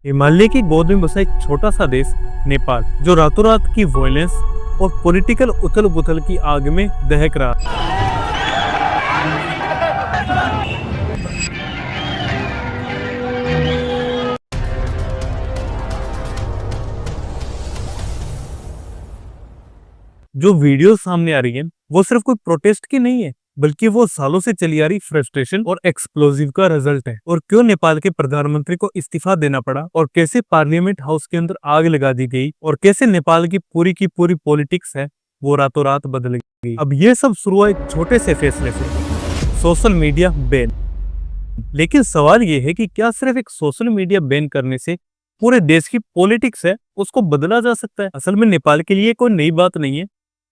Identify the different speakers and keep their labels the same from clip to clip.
Speaker 1: हिमालय की गोद में बसा एक छोटा सा देश नेपाल, जो रातों रात की वायलेंस और पॉलिटिकल उथल पुथल की आग में दहक रहा है। जो वीडियो सामने आ रही है वो सिर्फ कोई प्रोटेस्ट की नहीं है, बल्कि वो सालों से चली आ रही फ्रस्ट्रेशन और एक्सप्लोजिव का रिजल्ट है। और क्यों नेपाल के प्रधानमंत्री को इस्तीफा देना पड़ा, और कैसे पार्लियामेंट हाउस के अंदर आग लगा दी गई, और कैसे नेपाल की पूरी पॉलिटिक्स है वो रातों रात बदल गई। अब ये सब शुरू हुआ एक छोटे से फैसले से, सोशल मीडिया बैन। लेकिन सवाल ये है कि क्या सिर्फ एक सोशल मीडिया बैन करने से पूरे देश की पॉलिटिक्स है उसको बदला जा सकता है? असल में नेपाल के लिए कोई नई बात नहीं है,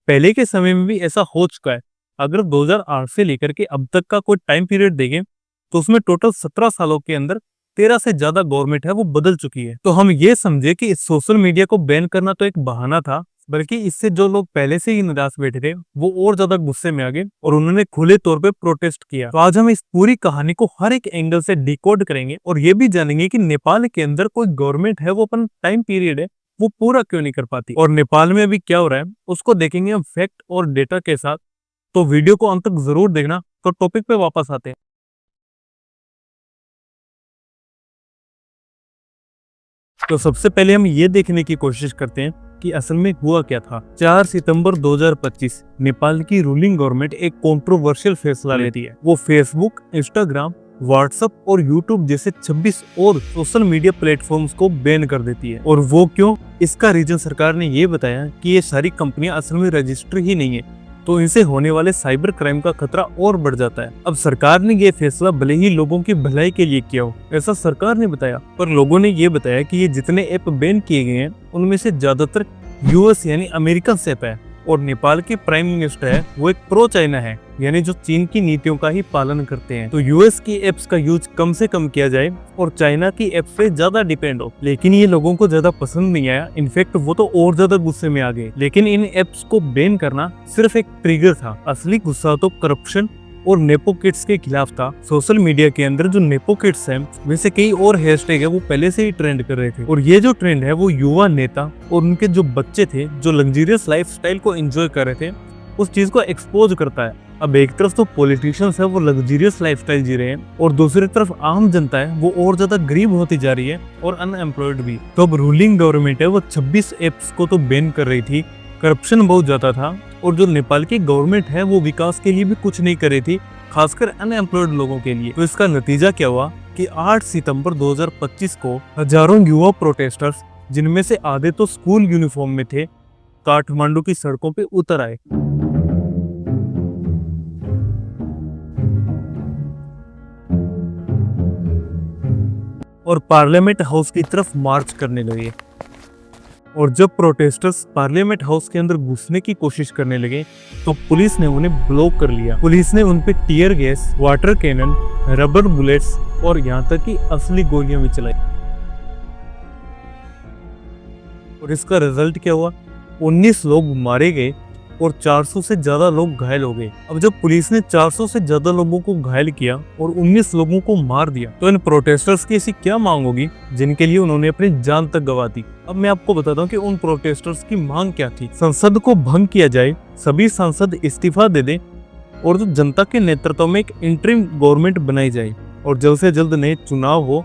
Speaker 1: पहले के समय में भी ऐसा हो चुका है। अगर 2008 से लेकर के अब तक का कोई टाइम पीरियड देखें तो उसमें टोटल 17 सालों के अंदर 13 से ज्यादा गवर्नमेंट है वो बदल चुकी है। तो हम ये समझे कि इस सोशल मीडिया को बैन करना तो एक बहाना था, बल्कि इससे जो लोग पहले से ही निराश बैठे थे वो और ज्यादा गुस्से में आ गए और उन्होंने खुले तौर पे प्रोटेस्ट किया। तो आज हम इस पूरी कहानी को हर एक एंगल से डिकोड करेंगे और ये भी जानेंगे कि नेपाल के अंदर कोई गवर्नमेंट है वो अपन टाइम पीरियड है वो पूरा क्यों नहीं कर पाती, और नेपाल में अभी क्या हो रहा है उसको देखेंगे हम फैक्ट और डेटा के साथ। तो वीडियो को अंत तक जरूर देखना। तो टॉपिक पे वापस आते हैं। तो सबसे पहले हम ये देखने की कोशिश करते हैं कि असल में हुआ क्या था। 4 सितंबर 2025 नेपाल की रूलिंग गवर्नमेंट एक कंट्रोवर्शियल फैसला लेती है। वो फेसबुक, इंस्टाग्राम, व्हाट्सएप और यूट्यूब जैसे 26 और सोशल मीडिया प्लेटफॉर्म्स को बैन कर देती है। और वो क्यों? इसका रीजन सरकार ने ये बताया कि ये सारी कंपनियां असल में रजिस्टर ही नहीं है, तो इनसे होने वाले साइबर क्राइम का खतरा और बढ़ जाता है। अब सरकार ने ये फैसला भले ही लोगों की भलाई के लिए किया हो, ऐसा सरकार ने बताया, पर लोगों ने ये बताया कि ये जितने ऐप बैन किए गए हैं उनमें से ज्यादातर यूएस यानी अमेरिकन ऐप है, और नेपाल के प्राइम मिनिस्टर है वो एक प्रो चाइना है, यानी जो चीन की नीतियों का ही पालन करते हैं। तो यूएस की एप्स का यूज कम से कम किया जाए और चाइना की एप्स पे ज्यादा डिपेंड हो। लेकिन ये लोगों को ज्यादा पसंद नहीं आया, इनफैक्ट वो तो और ज्यादा गुस्से में आ गए। लेकिन इन एप्स को बैन करना सिर्फ एक ट्रिगर था, असली गुस्सा तो करप्शन और नेपो किड्स के खिलाफ था। सोशल मीडिया के अंदर जो नेपो किड्स हैं वैसे कई और हैशटैग है वो पहले से ही ट्रेंड कर रहे थे, और ये जो ट्रेंड है वो युवा नेता और उनके जो बच्चे थे जो लग्जरियस लाइफस्टाइल को एंजॉय कर रहे थे उस चीज को एक्सपोज करता है। अब एक तरफ तो पॉलिटिशियंस है वो लग्जरियस लाइफस्टाइल जी रहे हैं, और दूसरी तरफ आम जनता है वो और ज्यादा गरीब होती जा रही है और अनएम्प्लॉयड भी। तो अब रूलिंग गवर्नमेंट है वो 26 एप्स को तो बैन कर रही थी, करप्शन बहुत ज्यादा था, और जो नेपाल की गवर्नमेंट है वो विकास के लिए भी कुछ नहीं कर रही थी, खासकर अनएम्प्लॉयड लोगों के लिए। तो इसका नतीजा क्या हुआ कि 8 सितंबर 2025 को हजारों युवा प्रोटेस्टर्स, जिनमें से आधे तो स्कूल यूनिफॉर्म में थे, काठमांडू की सड़कों पे उतर आए। और पार्लियामेंट हाउस की तरफ मार्च करने लगे। और जब प्रोटेस्टर्स पार्लियामेंट हाउस के अंदर घुसने की कोशिश करने लगे तो पुलिस ने उन्हें ब्लॉक कर लिया। पुलिस ने उन पे tear gas, water cannon, rubber bullets और यहाँ तक कि असली गोलियां भी चलाई। और इसका रिजल्ट क्या हुआ? 19 लोग मारे गए और 400 से ज्यादा लोग घायल हो गए। अब जब पुलिस ने 400 से ज्यादा लोगों को घायल किया और 19 लोगों को मार दिया, तो इन प्रोटेस्टर्स की ऐसी क्या मांग होगी जिनके लिए उन्होंने अपनी जान तक गंवा दी? अब मैं आपको बताता हूँ कि उन प्रोटेस्टर्स की मांग क्या थी। संसद को भंग किया जाए, सभी सांसद इस्तीफा दे दें, और जो जनता के नेतृत्व में एक इंटरिम गवर्नमेंट बनाई जाए, और जल्द से जल्द नए चुनाव हो,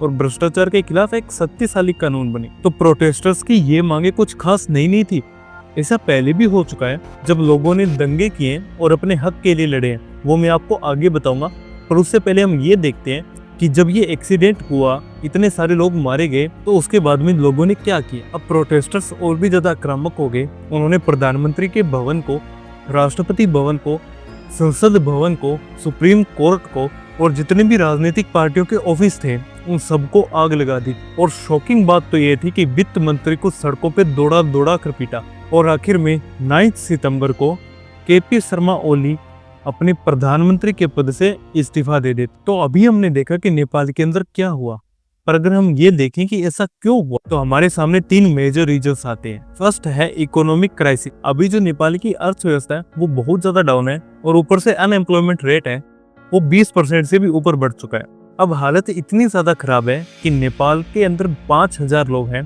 Speaker 1: और भ्रष्टाचार के खिलाफ एक शक्तिशाली कानून बने। तो प्रोटेस्टर्स की ये मांगे कुछ खास नई नहीं थी, ऐसा पहले भी हो चुका है जब लोगों ने दंगे किए और अपने हक के लिए लड़े हैं, वो मैं आपको आगे बताऊंगा। पर उससे पहले हम ये देखते हैं कि जब ये एक्सीडेंट हुआ, इतने सारे लोग मारे गए, तो उसके बाद में लोगों ने क्या किया? अब प्रोटेस्टर्स और भी ज्यादा आक्रामक हो गए। उन्होंने प्रधानमंत्री के भवन को, राष्ट्रपति भवन को, संसद भवन को, सुप्रीम कोर्ट को और जितने भी राजनीतिक पार्टियों के ऑफिस थे उन सबको आग लगा दी। और शॉकिंग बात तो ये थी कि वित्त मंत्री को सड़कों पे दौड़ा दौड़ा कर पीटा। और आखिर में 9 सितंबर को केपी शर्मा ओली अपने प्रधानमंत्री के पद से इस्तीफा दे देते। तो अभी हमने देखा कि नेपाल के अंदर क्या हुआ, पर अगर हम ये देखें कि ऐसा क्यों हुआ तो हमारे सामने 3 मेजर रीजंस आते हैं। फर्स्ट है इकोनॉमिक क्राइसिस। अभी जो नेपाल की अर्थव्यवस्था है वो बहुत ज्यादा डाउन है, और ऊपर से अनएम्प्लॉयमेंट रेट है वो 20% से भी ऊपर बढ़ चुका है। अब हालत इतनी ज्यादा खराब है कि नेपाल के अंदर 5,000 लोग हैं,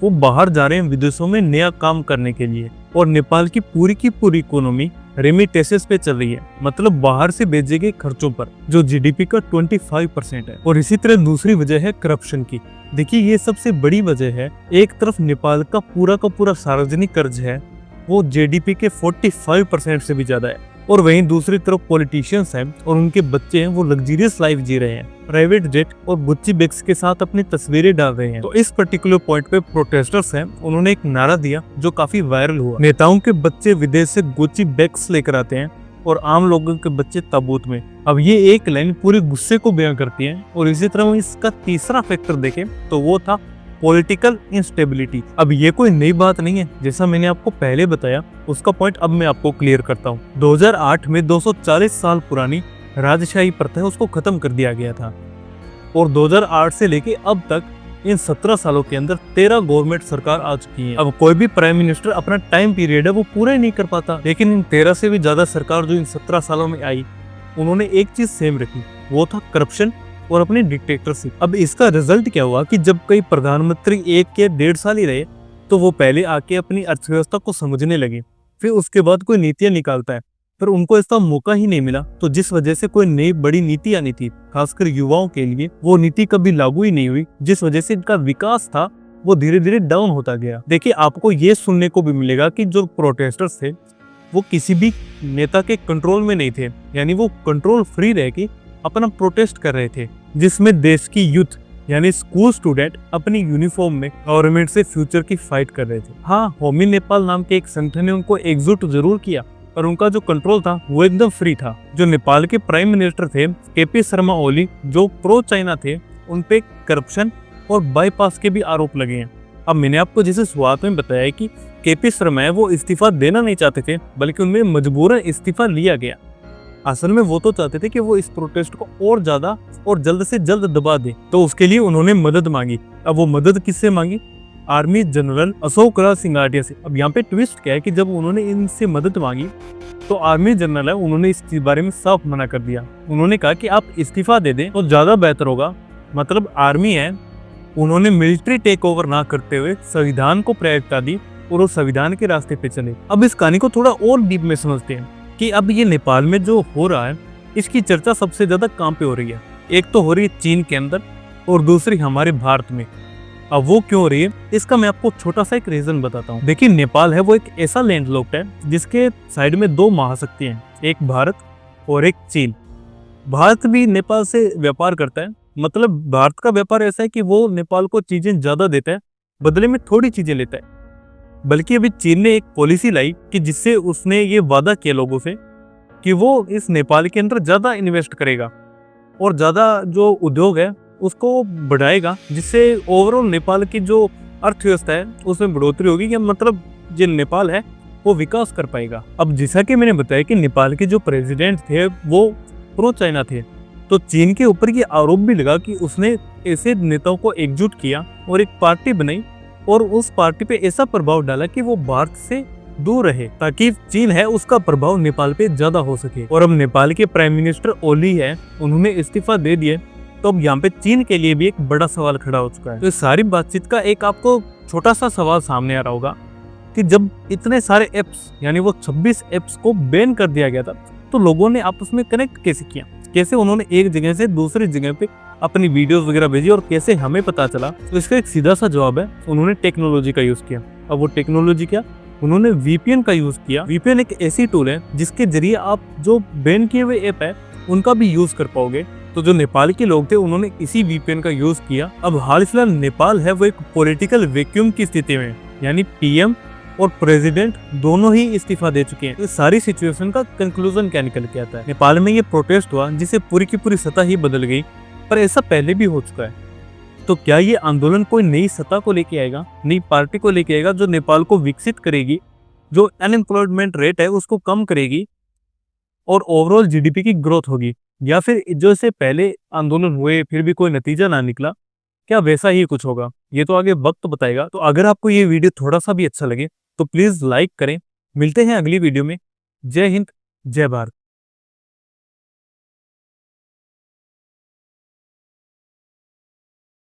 Speaker 1: वो बाहर जा रहे हैं विदेशों में नया काम करने के लिए। और नेपाल की पूरी इकोनॉमी रेमिटेंसेस पे चल रही है, मतलब बाहर से भेजे गए खर्चों पर, जो जीडीपी का 25% है। और इसी तरह दूसरी वजह है करप्शन की। देखिए ये सबसे बड़ी वजह है। एक तरफ नेपाल का पूरा सार्वजनिक कर्ज है, वो जीडीपी के 45% से भी ज्यादा है। और वहीं दूसरी तरफ पॉलिटिशियंस हैं और उनके बच्चे हैं, वो लग्जरियस लाइफ जी रहे हैं, प्राइवेट जेट और गुच्ची बैग्स के साथ अपनी तस्वीरें डाल रहे हैं। तो इस पर्टिकुलर पॉइंट पे प्रोटेस्टर्स हैं, उन्होंने एक नारा दिया जो काफी वायरल हुआ। नेताओं के बच्चे विदेश से गुच्ची बैग्स लेकर आते हैं और आम लोगों के बच्चे ताबूत में। अब ये एक लाइन पूरे गुस्से को बयां करती है। और इसी तरह इसका तीसरा फैक्टर देखें तो वो था पॉलिटिकल इंस्टेबिलिटी। अब ये कोई नई बात नहीं है, जैसा मैंने आपको पहले बताया उसका पॉइंट अब मैं आपको क्लियर करता हूँ। 2008 में 240 साल पुरानी राजशाही प्रथा है उसको खत्म कर दिया गया था। और 2008 से लेके अब तक इन 17 सालों के अंदर 13 गवर्नमेंट सरकार आ चुकी है। अब कोई भी प्राइम मिनिस्टर अपना टाइम पीरियड है वो पूरा ही नहीं कर पाता, लेकिन इन 13 से भी ज्यादा सरकार जो इन 17 सालों में आई, उन्होंने एक चीज सेम रखी, वो था करप्शन और अपनी डिक्टेटरशिप। अब इसका रिजल्ट क्या हुआ कि जब कई प्रधानमंत्री 1 या 1.5 साल ही रहे, तो वो पहले आके अपनी अर्थव्यवस्था को समझने लगे, फिर उसके बाद कोई नीतियां निकालता है, पर उनको इसका मौका ही नहीं मिला। तो जिस वजह से कोई नई बड़ी नीति आनी थी खासकर युवाओं के लिए, वो नीति कभी लागू ही नहीं हुई, जिस वजह से इनका विकास था वो धीरे धीरे डाउन होता गया। देखिए आपको ये सुनने को भी मिलेगा कि जो प्रोटेस्टर्स थे वो किसी भी नेता के कंट्रोल में नहीं थे, यानी वो कंट्रोल फ्री रह के अपना प्रोटेस्ट कर रहे थे, जिसमें देश की यूथ यानी स्कूल स्टूडेंट अपनी यूनिफॉर्म में गवर्नमेंट से फ्यूचर की फाइट कर रहे थे। हाँ, होमी नेपाल नाम के एक संगठन ने उनको एकजुट जरूर किया, पर उनका जो कंट्रोल था वो एकदम फ्री था। जो नेपाल के प्राइम मिनिस्टर थे केपी शर्मा ओली, जो प्रो चाइना थे, उन पे करप्शन और बाईपास के भी आरोप लगे हैं। अब मैंने आपको जैसे शुरुआत में बताया कि केपी शर्मा है वो इस्तीफा देना नहीं चाहते थे, बल्कि उनमें मजबूरन इस्तीफा लिया गया। असल में वो तो चाहते थे कि वो इस प्रोटेस्ट को और ज्यादा और जल्द से जल्द दबा दे, तो उसके लिए उन्होंने मदद मांगी। अब वो मदद किससे मांगी? आर्मी जनरल अशोक राज सिंघाटिया से। अब यहाँ पे ट्विस्ट क्या है कि जब उन्होंने इनसे मदद मांगी तो आर्मी जनरल है उन्होंने इस बारे में साफ मना कर दिया। उन्होंने कहा कि आप इस्तीफा दे दें तो ज्यादा बेहतर होगा। मतलब आर्मी है, उन्होंने मिलिट्री टेक ओवर ना करते हुए संविधान को प्रायोरिटी दी और वो संविधान के रास्ते पे चले। अब इस कहानी को थोड़ा और डीप में समझते हैं कि अब ये नेपाल में जो हो रहा है इसकी चर्चा सबसे ज्यादा कहाँ पे हो रही है। एक तो हो रही है चीन के अंदर और दूसरी हमारे भारत में। अब वो क्यों हो रही है इसका मैं आपको छोटा सा एक रीजन बताता हूँ। देखिए नेपाल है वो एक ऐसा लैंडलॉक्ड है जिसके साइड में 2 महाशक्ति हैं, एक भारत और एक चीन। भारत भी नेपाल से व्यापार करता है, मतलब भारत का व्यापार ऐसा है कि वो नेपाल को चीजें ज्यादा देता है, बदले में थोड़ी चीजें लेता है। बल्कि अभी चीन ने एक पॉलिसी लाई कि जिससे उसने ये वादा किया लोगों से कि वो इस नेपाल के अंदर ज्यादा इन्वेस्ट करेगा और ज्यादा जो उद्योग है उसको बढ़ाएगा, जिससे ओवरऑल नेपाल की जो अर्थव्यवस्था है उसमें बढ़ोतरी होगी, या मतलब जो नेपाल है वो विकास कर पाएगा। अब जैसा कि मैंने बताया कि नेपाल के जो प्रेसिडेंट थे वो प्रो चाइना थे, तो चीन के ऊपर ये आरोप भी लगा कि उसने ऐसे नेताओं को एकजुट किया और एक पार्टी बनाई और उस पार्टी पे ऐसा प्रभाव डाला कि वो भारत से दूर रहे, ताकि चीन है उसका प्रभाव नेपाल पे ज्यादा हो सके। और अब नेपाल के प्राइम मिनिस्टर ओली है, उन्होंने इस्तीफा दे दिए, तो अब यहाँ पे चीन के लिए भी एक बड़ा सवाल खड़ा हो चुका है। तो इस सारी बातचीत का एक आपको छोटा सा सवाल सामने आ रहा होगा कि जब इतने सारे एप्स यानी वो 26 एप्स को बैन कर दिया गया था, तो लोगों ने आपस में कनेक्ट कैसे किया, कैसे उन्होंने एक जगह से दूसरी जगह पे अपनी वीडियोस वगैरह भेजी और कैसे हमें पता चला? तो इसका एक सीधा सा जवाब है, उन्होंने टेक्नोलॉजी का यूज किया। अब वो टेक्नोलॉजी क्या? उन्होंने वीपीएन का यूज किया। वीपीएन एक ऐसी टूल है जिसके जरिए आप जो बैन किए हुए ऐप है उनका भी यूज कर पाओगे। तो जो नेपाल के लोग थे उन्होंने इसी वीपीएन का यूज किया। अब हाल फिलहाल नेपाल है वो एक पॉलिटिकल वैक्यूम की स्थिति में, यानी पीएम और प्रेसिडेंट दोनों ही इस्तीफा दे चुके हैं। तो सारी सिचुएशन का कंक्लूजन क्या निकल के आता है? नेपाल में ये प्रोटेस्ट हुआ जिससे पूरी की पूरी सत्ता ही बदल गई, पर ऐसा पहले भी हो चुका है। तो क्या ये आंदोलन कोई नई सत्ता को लेके आएगा, नई पार्टी को लेके आएगा जो नेपाल को विकसित करेगी, जो अनएम्प्लॉयमेंट रेट है उसको कम करेगी और ओवरऑल जीडीपी की ग्रोथ होगी? या फिर जो से पहले आंदोलन हुए फिर भी कोई नतीजा ना निकला, क्या वैसा ही कुछ होगा? ये तो आगे वक्त बताएगा। तो अगर आपको ये वीडियो थोड़ा सा भी अच्छा लगे तो प्लीज लाइक करें। मिलते हैं अगली वीडियो में। जय हिंद, जय भारत।